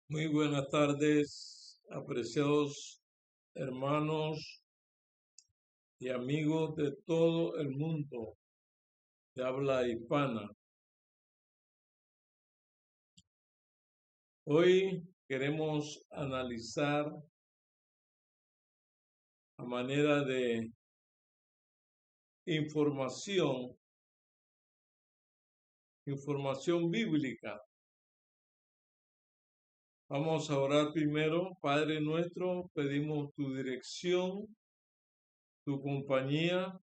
Muy buenas tardes, apreciados hermanos y amigos de todo el mundo de habla hispana. Hoy queremos analizar a manera de información bíblica. Vamos a orar primero. Padre nuestro, pedimos tu dirección, tu compañía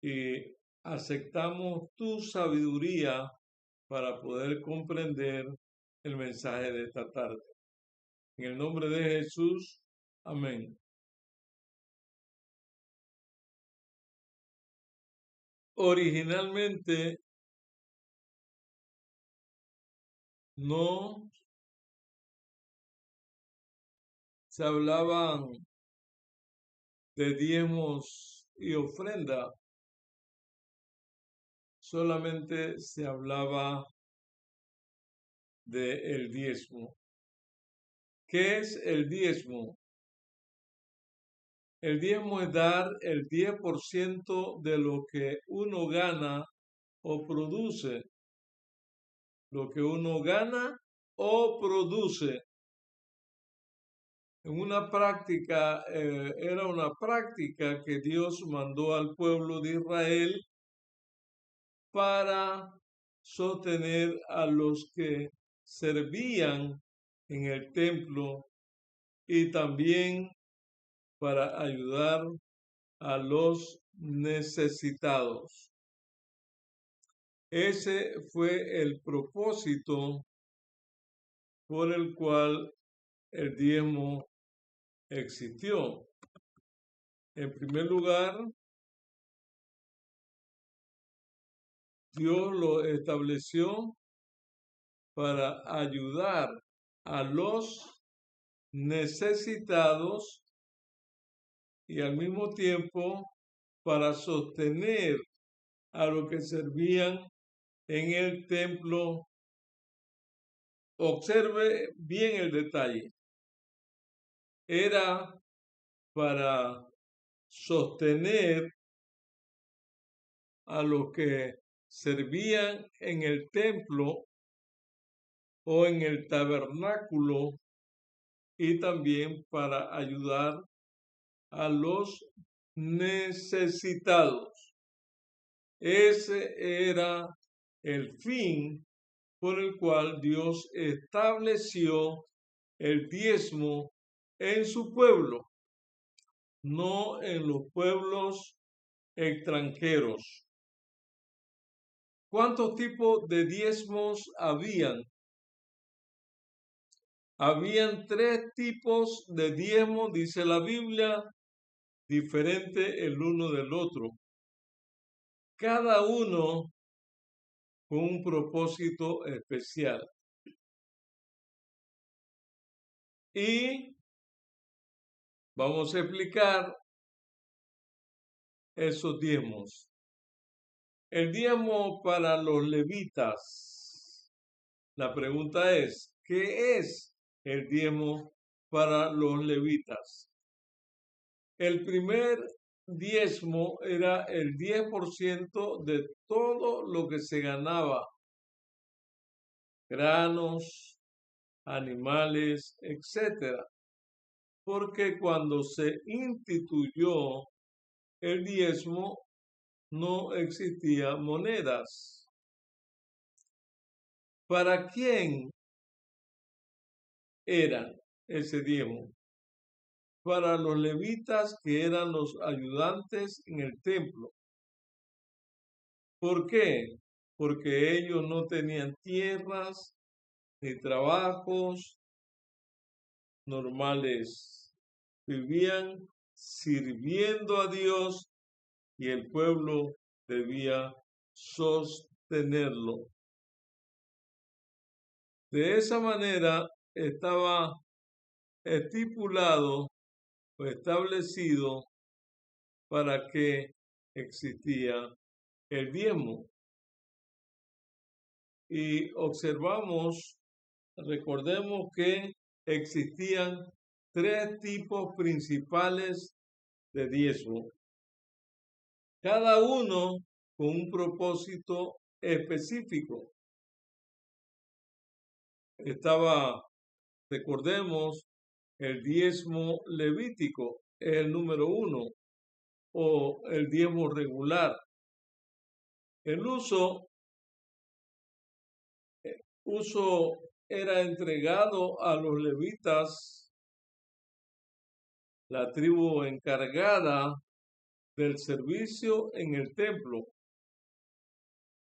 y aceptamos tu sabiduría para poder comprender el mensaje de esta tarde. En el nombre de Jesús, amén. Originalmente no se hablaban de diezmos y ofrenda, solamente se hablaba del diezmo. ¿Qué es el diezmo? El diezmo es dar el 10% de lo que uno gana o produce. Lo que uno gana o produce. En una práctica, era una práctica que Dios mandó al pueblo de Israel para sostener a los que servían en el templo y también para ayudar a los necesitados. Ese fue el propósito por el cual el diezmo existió. En primer lugar, Dios lo estableció para ayudar a los necesitados y al mismo tiempo para sostener a los que servían en el templo. Observe bien el detalle. Era para sostener a los que servían en el templo o en el tabernáculo y también para ayudar a los necesitados. Ese era el fin por el cual Dios estableció el diezmo en su pueblo, no en los pueblos extranjeros. ¿Cuántos tipos de diezmos habían? Habían 3 tipos de diezmos, dice la Biblia, diferente el uno del otro. Cada uno con un propósito especial. Y vamos a explicar esos diezmos. El diezmo para los levitas. La pregunta es, ¿qué es el diezmo para los levitas? El primer diezmo era el 10% de todo lo que se ganaba. Granos, animales, etcétera. Porque cuando se instituyó el diezmo, no existían monedas. ¿Para quién era ese diezmo? Para los levitas, que eran los ayudantes en el templo. ¿Por qué? Porque ellos no tenían tierras ni trabajos normales. Vivían sirviendo a Dios y el pueblo debía sostenerlo. De esa manera estaba estipulado o establecido para que existía el diezmo. Y observamos recordemos que existían tres tipos principales de diezmo, cada uno con un propósito específico. Recordemos, el diezmo levítico es el número 1, o el diezmo regular. El uso era entregado a los levitas, la tribu encargada del servicio en el templo.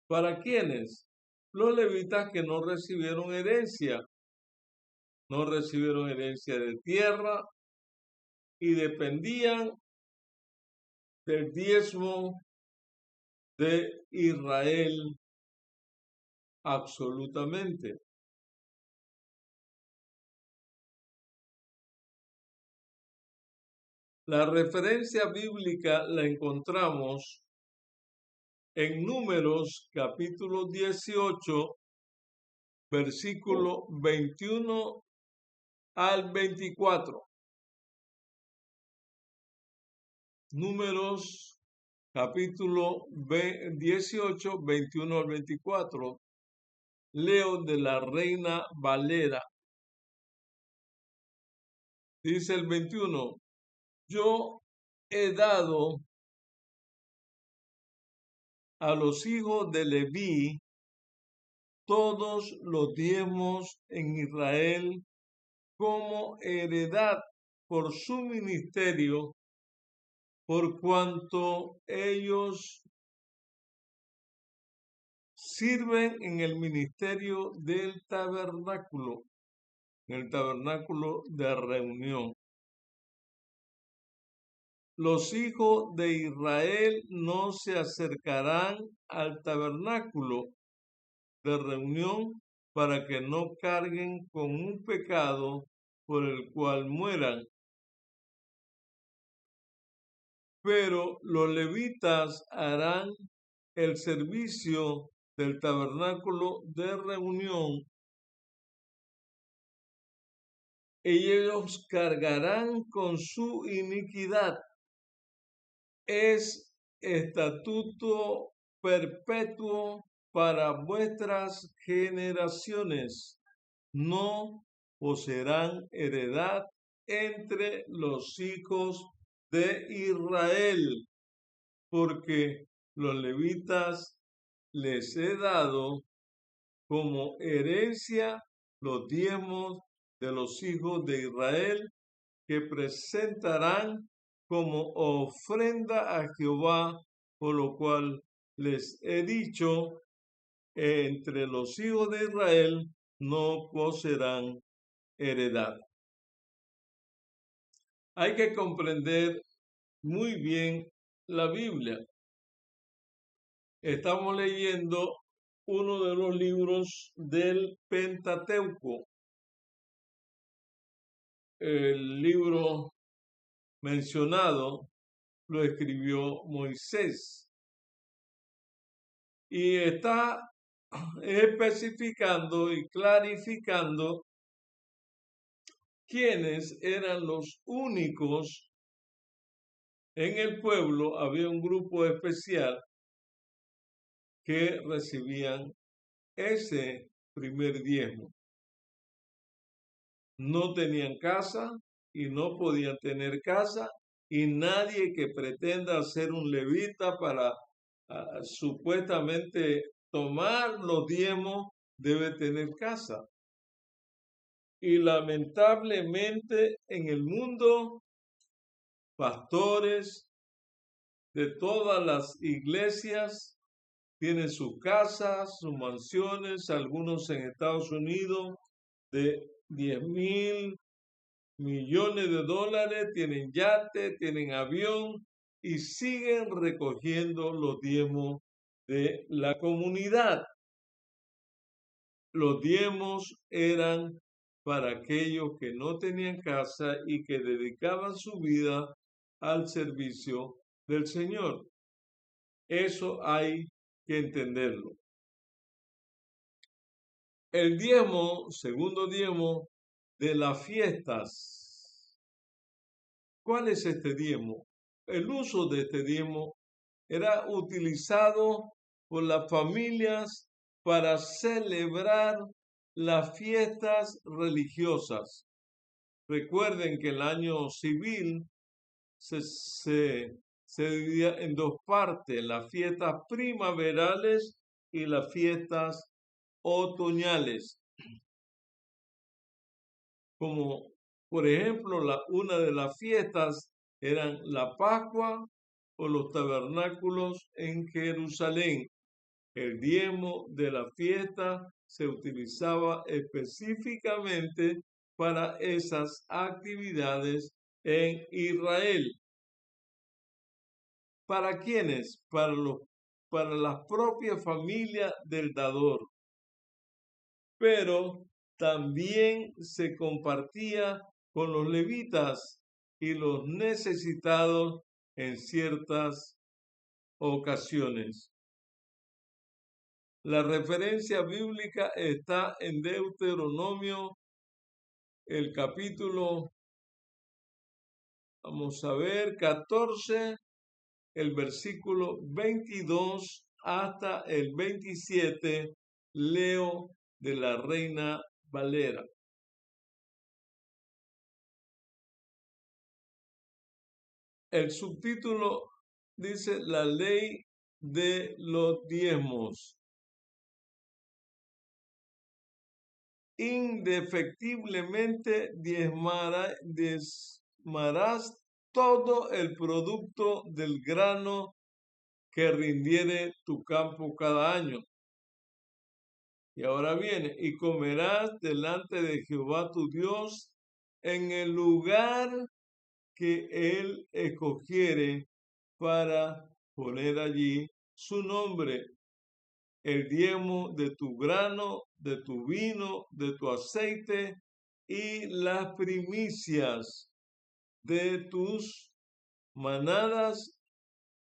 ¿Para quiénes? Los levitas que no recibieron herencia de tierra y dependían del diezmo de Israel absolutamente. La referencia bíblica la encontramos en Números capítulo 18, versículo 21 al 24. Números capítulo 18, 21 al 24. Leo de la Reina Valera. Dice el 21, yo he dado a los hijos de Leví todos los diezmos en Israel como heredad por su ministerio, por cuanto ellos sirven en el ministerio del tabernáculo, en el tabernáculo de reunión. Los hijos de Israel no se acercarán al tabernáculo de reunión para que no carguen con un pecado por el cual mueran. Pero los levitas harán el servicio del tabernáculo de reunión y ellos cargarán con su iniquidad. Es estatuto perpetuo para vuestras generaciones. No poseerán heredad entre los hijos de Israel, porque los levitas les he dado como herencia los diezmos de los hijos de Israel, que presentarán como ofrenda a Jehová, por lo cual les he dicho, entre los hijos de Israel no poseerán heredad. Hay que comprender muy bien la Biblia. Estamos leyendo uno de los libros del Pentateuco. El libro mencionado lo escribió Moisés y está especificando y clarificando quiénes eran los únicos en el pueblo. Había un grupo especial que recibían ese primer diezmo. No tenían casa y no podían tener casa, y nadie que pretenda ser un levita para supuestamente tomar los diezmos debe tener casa. Y lamentablemente en el mundo, pastores de todas las iglesias tienen sus casas, sus mansiones, algunos en Estados Unidos de 10,000 millones de dólares, tienen yate, tienen avión y siguen recogiendo los diezmos de la comunidad. Los diezmos eran para aquellos que no tenían casa y que dedicaban su vida al servicio del Señor. Eso hay que entenderlo. El diezmo, segundo diezmo de las fiestas. ¿Cuál es este diezmo? El uso de este diezmo era utilizado por las familias para celebrar las fiestas religiosas. Recuerden que el año civil se dividía en dos partes, las fiestas primaverales y las fiestas otoñales. Como por ejemplo, una de las fiestas eran la Pascua o los tabernáculos en Jerusalén. El diezmo de la fiesta se utilizaba específicamente para esas actividades en Israel. ¿Para quiénes? Para las propias familias del dador. Pero también se compartía con los levitas y los necesitados en ciertas ocasiones. La referencia bíblica está en Deuteronomio, el capítulo, vamos a ver, 14, el versículo 22 hasta el 27, leo de la Reina Valera. El subtítulo dice la ley de los diezmos. Indefectiblemente diezmarás todo el producto del grano que rindiere tu campo cada año. Y ahora viene, y comerás delante de Jehová tu Dios en el lugar que él escogiere para poner allí su nombre, el diezmo de tu grano, de tu vino, de tu aceite y las primicias de tus manadas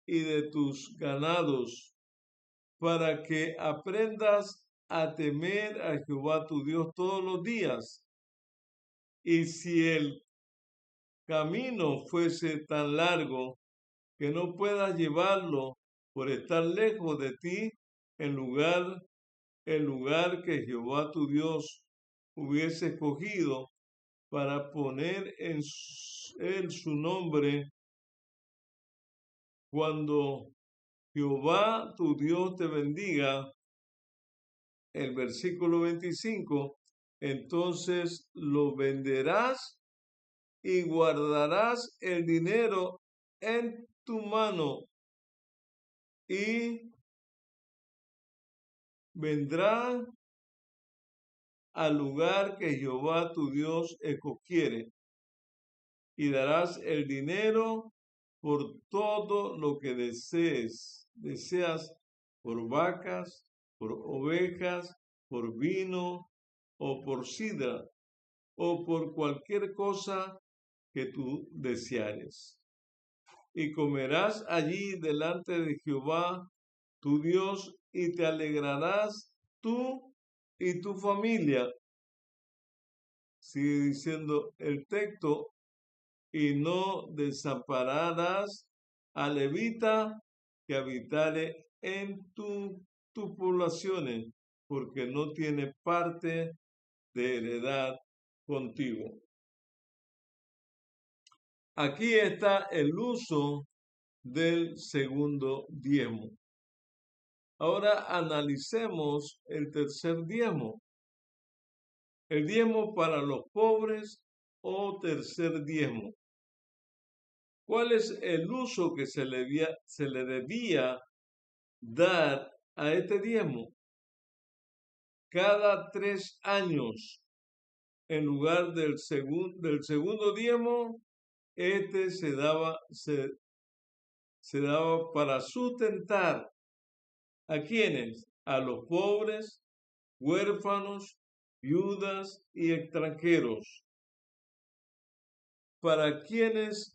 y de tus ganados, para que aprendas a temer a Jehová tu Dios todos los días. Y si el camino fuese tan largo que no puedas llevarlo por estar lejos de ti, el lugar que Jehová tu Dios hubiese escogido para poner en él su nombre, cuando Jehová tu Dios te bendiga, el versículo 25, entonces lo venderás y guardarás el dinero en tu mano y vendrá al lugar que Jehová tu Dios escogiere y darás el dinero por todo lo que deseas por vacas, por ovejas, por vino o por sidra o por cualquier cosa que tú deseares. Y comerás allí delante de Jehová tu Dios y te alegrarás tú y tu familia. Sigue diciendo el texto, y no desampararás a levita que habitare en tus poblaciones, porque no tiene parte de heredad contigo. Aquí está el uso del segundo diezmo. Ahora analicemos el tercer diezmo. El diezmo para los pobres o tercer diezmo. ¿Cuál es el uso que se le debía dar a este diezmo? Cada 3 años, en lugar del segundo diezmo, este se daba para sustentar ¿a quiénes? A los pobres, huérfanos, viudas y extranjeros. ¿Para quiénes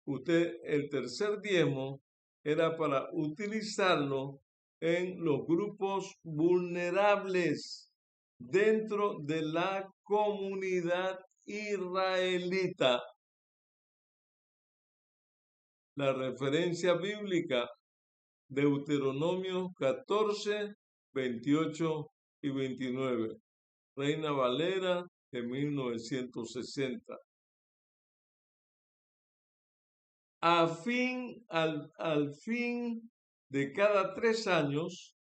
usted el tercer diezmo era para utilizarlo en los grupos vulnerables dentro de la comunidad israelita. La referencia bíblica, Deuteronomio 14, 28 y 29. Reina Valera de 1960. Al fin de cada 3 años,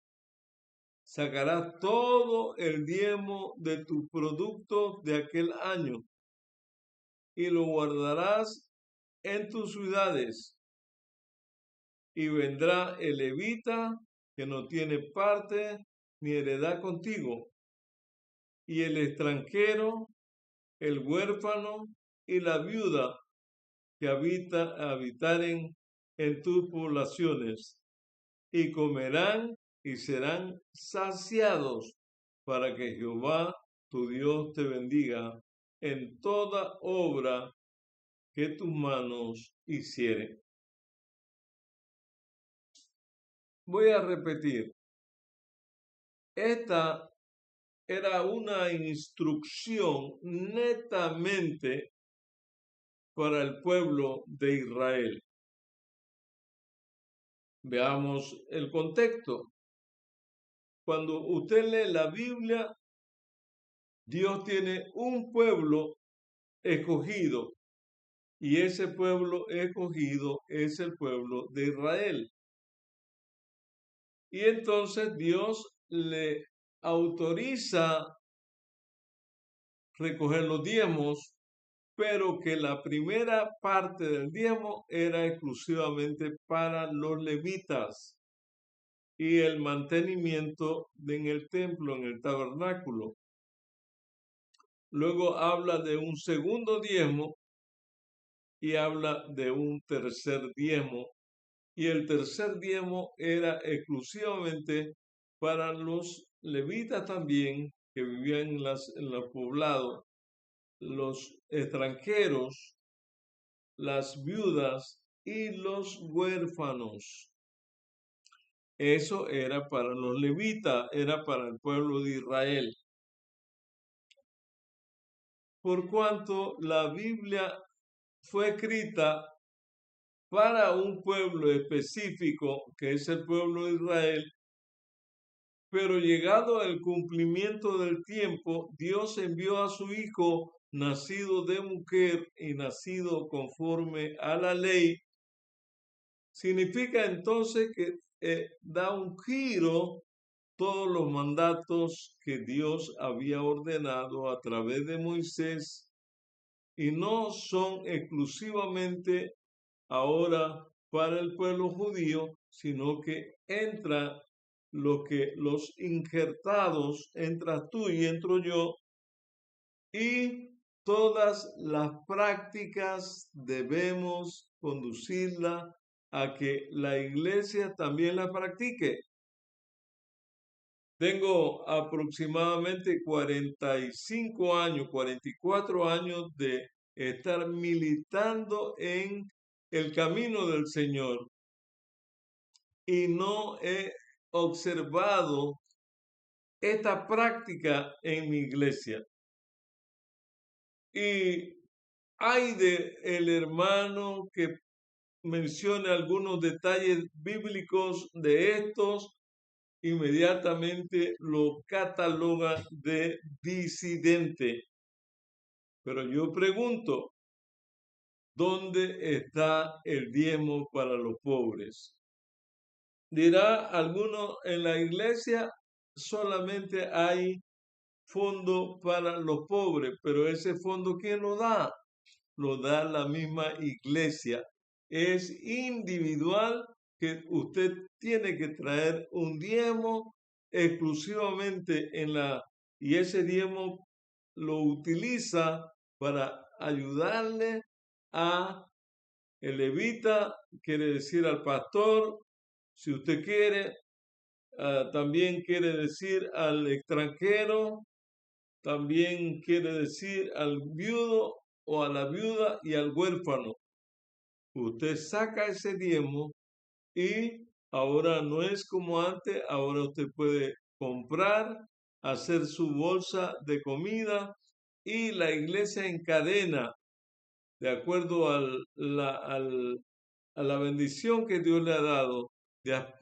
sacarás todo el diezmo de tus productos de aquel año y lo guardarás en tus ciudades. Y vendrá el levita que no tiene parte ni heredad contigo, y el extranjero, el huérfano y la viuda que habitaren en tus poblaciones, y comerán y serán saciados, para que Jehová tu Dios te bendiga en toda obra que tus manos hicieren. Voy a repetir. Esta era una instrucción netamente para el pueblo de Israel. Veamos el contexto. Cuando usted lee la Biblia, Dios tiene un pueblo escogido, y ese pueblo escogido es el pueblo de Israel. Y entonces Dios le autoriza recoger los diezmos, pero que la primera parte del diezmo era exclusivamente para los levitas y el mantenimiento en el templo, en el tabernáculo. Luego habla de un segundo diezmo y habla de un tercer diezmo, y el tercer diezmo era exclusivamente para los levitas también que vivían en los poblados, los extranjeros, las viudas y los huérfanos. Eso era para los levitas, era para el pueblo de Israel. Por cuanto la Biblia fue escrita para un pueblo específico, que es el pueblo de Israel, pero llegado el cumplimiento del tiempo, Dios envió a su Hijo, nacido de mujer y nacido conforme a la ley. Significa entonces que da un giro todos los mandatos que Dios había ordenado a través de Moisés, y no son exclusivamente ahora para el pueblo judío, sino que entra los injertados, entras tú y entro yo, y todas las prácticas debemos conducirlas a que la iglesia también la practique. Tengo aproximadamente 45 años, 44 años de estar militando en el camino del Señor, y no he observado esta práctica en mi iglesia. Y hay de el hermano que mencione algunos detalles bíblicos de estos, inmediatamente lo cataloga de disidente. Pero yo pregunto, ¿dónde está el diezmo para los pobres? Dirá alguno, en la iglesia solamente hay fondo para los pobres, pero ese fondo, ¿quién lo da? Lo da la misma iglesia. Es individual, que usted tiene que traer un diezmo exclusivamente y ese diezmo lo utiliza para ayudarle a el levita, quiere decir al pastor, si usted quiere, también quiere decir al extranjero, también quiere decir al viudo o a la viuda y al huérfano. Usted saca ese diezmo y Ahora no es como antes, ahora usted puede comprar, hacer su bolsa de comida y la iglesia encadena, de acuerdo a la bendición que Dios le ha dado,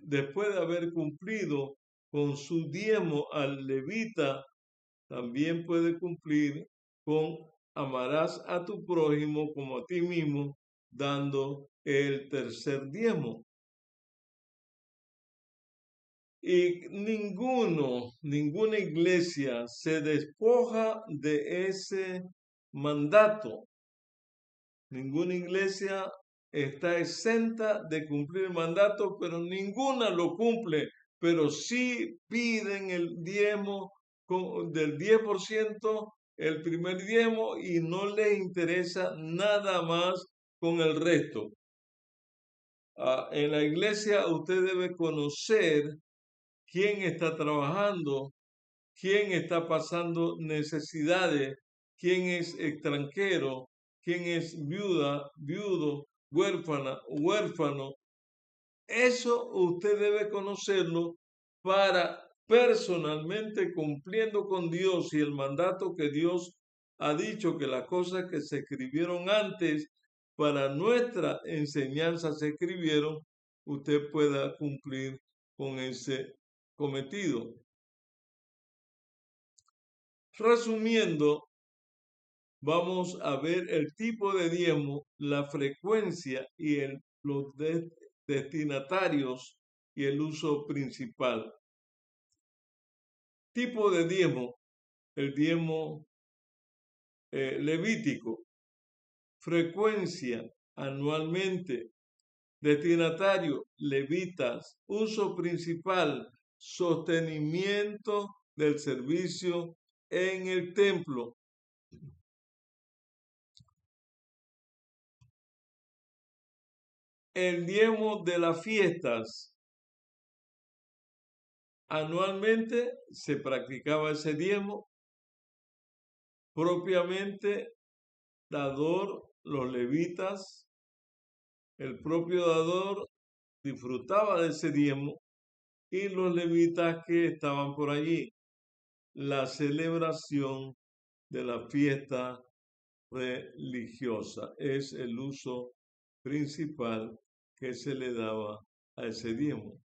después de haber cumplido con su diezmo al levita, también puede cumplir con amarás a tu prójimo como a ti mismo, dando el tercer diezmo. Y ninguna iglesia se despoja de ese mandato. Ninguna iglesia está exenta de cumplir el mandato, pero ninguna lo cumple. Pero sí piden el diezmo del 10%, el primer diezmo, y no les interesa nada más con el resto. En la iglesia usted debe conocer quién está trabajando, quién está pasando necesidades, quién es extranjero, quién es viuda, viudo, huérfana, huérfano. Eso usted debe conocerlo para personalmente cumpliendo con Dios y el mandato que Dios ha dicho, que las cosas que se escribieron antes para nuestra enseñanza se escribieron, usted pueda cumplir con ese cometido. Resumiendo, vamos a ver el tipo de diezmo, la frecuencia y los destinatarios y el uso principal. Tipo de diezmo, el diezmo levítico. Frecuencia, anualmente. Destinatario, levitas. Uso principal, sostenimiento del servicio en el templo. El diezmo de las fiestas. Anualmente se practicaba ese diezmo. Propiamente, dador, los levitas, el propio dador disfrutaba de ese diezmo y los levitas que estaban por allí. La celebración de la fiesta religiosa es el uso principal que se le daba a ese diezmo.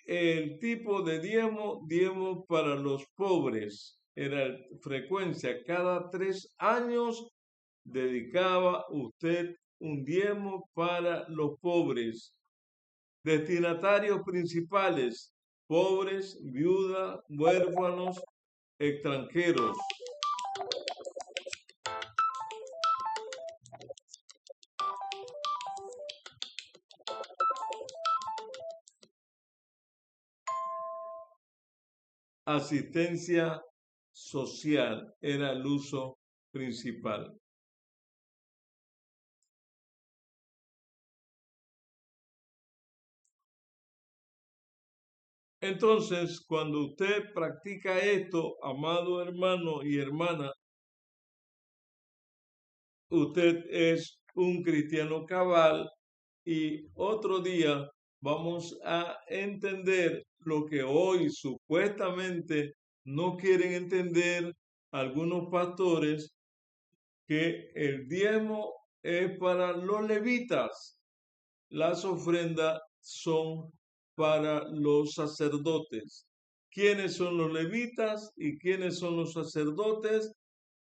El tipo de diezmo para los pobres, era frecuencia, cada 3 años dedicaba usted un diezmo para los pobres. Destinatarios principales, pobres, viudas, huérfanos, extranjeros. Asistencia social era el uso principal. Entonces, cuando usted practica esto, amado hermano y hermana, usted es un cristiano cabal y otro día vamos a entender lo que hoy supuestamente no quieren entender algunos pastores, que el diezmo es para los levitas, las ofrendas son para los sacerdotes. ¿Quiénes son los levitas y quiénes son los sacerdotes?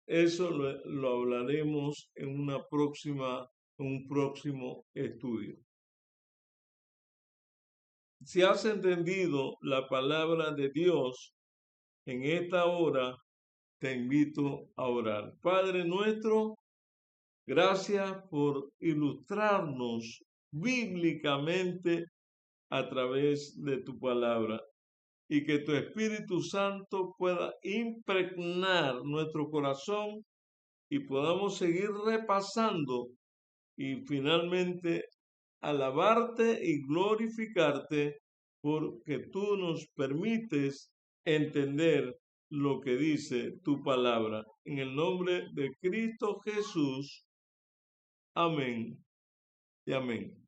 Eso lo hablaremos en un próximo estudio. Si has entendido la palabra de Dios en esta hora, te invito a orar. Padre nuestro, gracias por ilustrarnos bíblicamente a través de tu palabra y que tu Espíritu Santo pueda impregnar nuestro corazón y podamos seguir repasando y finalmente alabarte y glorificarte porque tú nos permites entender lo que dice tu palabra. En el nombre de Cristo Jesús. Amén y amén.